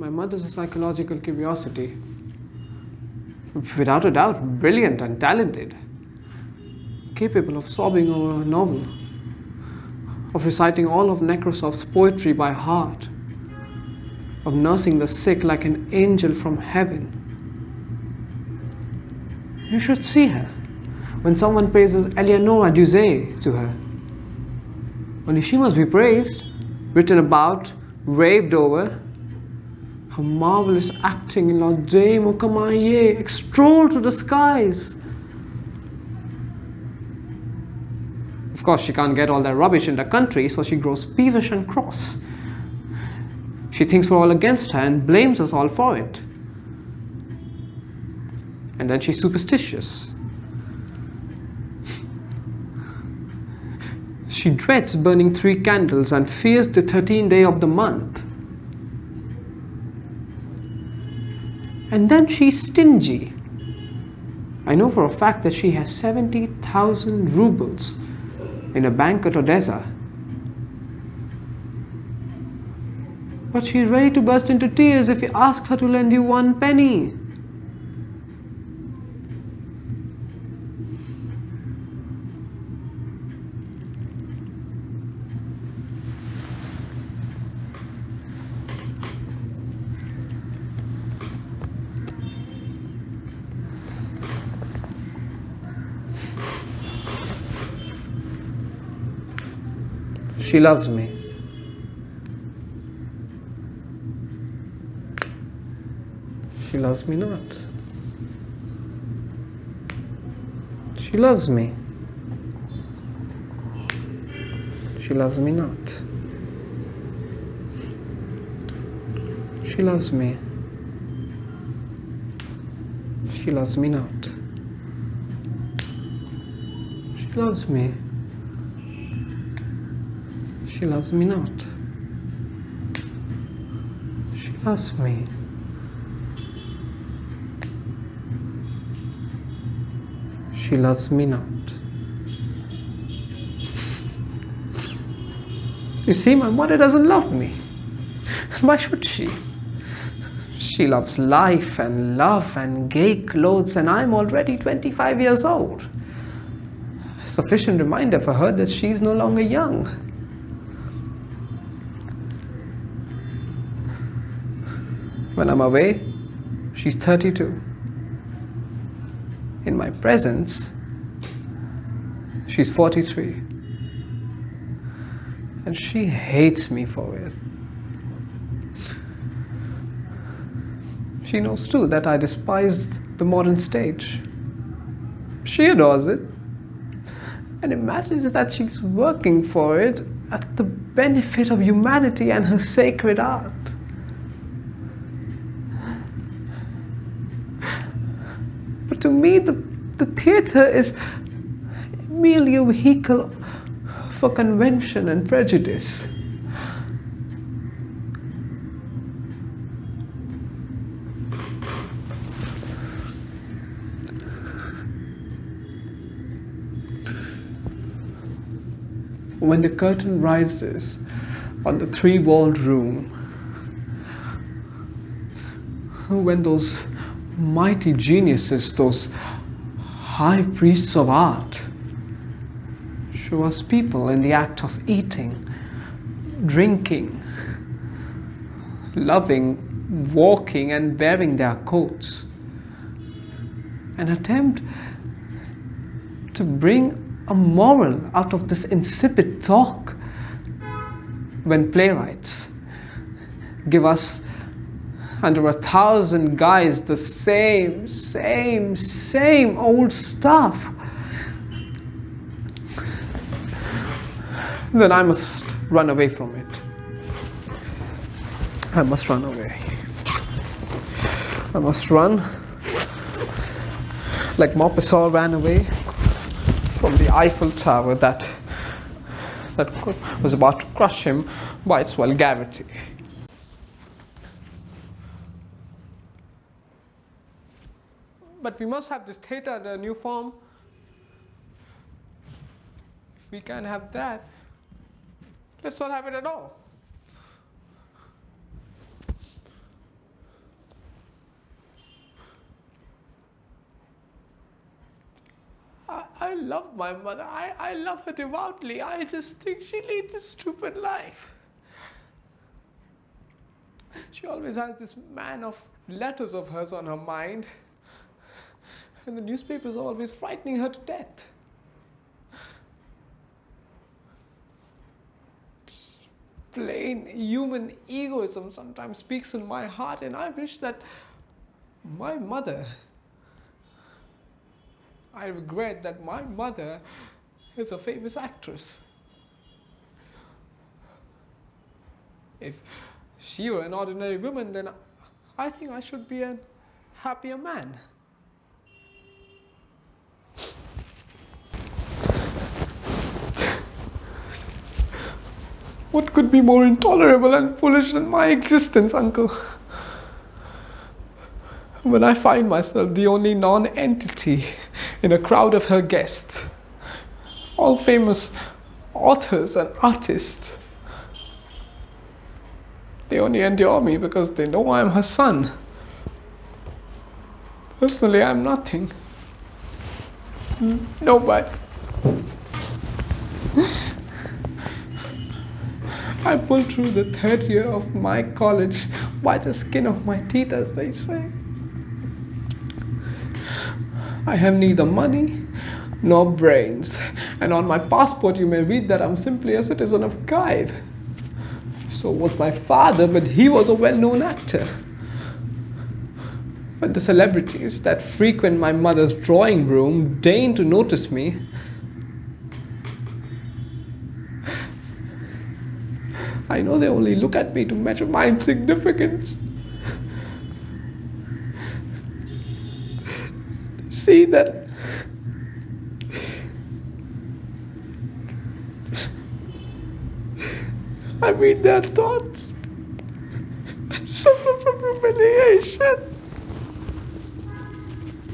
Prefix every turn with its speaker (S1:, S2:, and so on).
S1: My mother's a psychological curiosity. Without a doubt, brilliant and talented. Capable of sobbing over a novel. Of reciting all of Nekrasoff's poetry by heart. Of nursing the sick like an angel from heaven. You should see her when someone praises Eleonora Duse to her. Only she must be praised, written about, raved over. Her marvellous acting in Laude Mokamaye, extolled to the skies. Of course, she can't get all that rubbish in the country, so she grows peevish and cross. She thinks we're all against her and blames us all for it. And then she's superstitious. She dreads burning 3 candles and fears the 13th day of the month. And then she's stingy. I know for a fact that she has 70,000 roubles in a bank at Odessa. But she's ready to burst into tears if you ask her to lend you 1 penny. She loves me. She loves me not. She loves me. She loves me not. She loves me. She loves me not. She loves me. She loves me not. She loves me. She loves me not. You see, my mother doesn't love me. Why should she? She loves life and love and gay clothes, and I'm already 25 years old. A sufficient reminder for her that she's no longer young. When I'm away, she's 32. In my presence, she's 43. And she hates me for it. She knows too that I despise the modern stage. She adores it and imagines that she's working for it at the benefit of humanity and her sacred art. But to me, the theatre is merely a vehicle for convention and prejudice. When the curtain rises on the 3-walled room, when those mighty geniuses, those high priests of art, show us people in the act of eating, drinking, loving, walking and wearing their coats, an attempt to bring a moral out of this insipid talk, when playwrights give us under 1,000 guys the same old stuff, then I must run away from it. I must run away. I must run like Maupassant ran away from the Eiffel Tower that was about to crush him by its vulgarity. But we must have this theatre in a new form. If we can't have that, let's not have it at all. I love my mother. I love her devoutly. I just think she leads a stupid life. She always has this man of letters of hers on her mind. And the newspapers are always frightening her to death. Plain human egoism sometimes speaks in my heart, and I wish that my mother, I regret that my mother is a famous actress. If she were an ordinary woman, then I think I should be a happier man. What could be more intolerable and foolish than my existence, uncle? When I find myself the only non-entity in a crowd of her guests, all famous authors and artists, they only endure me because they know I am her son. Personally, I am nothing. Nobody. I pulled through the third year of my college by the skin of my teeth, as they say. I have neither money nor brains, and on my passport you may read that I'm simply a citizen of Kiev. So was my father, but he was a well-known actor. When the celebrities that frequent my mother's drawing room deign to notice me, I know they only look at me to measure my insignificance. They see that I read their thoughts and suffer from humiliation.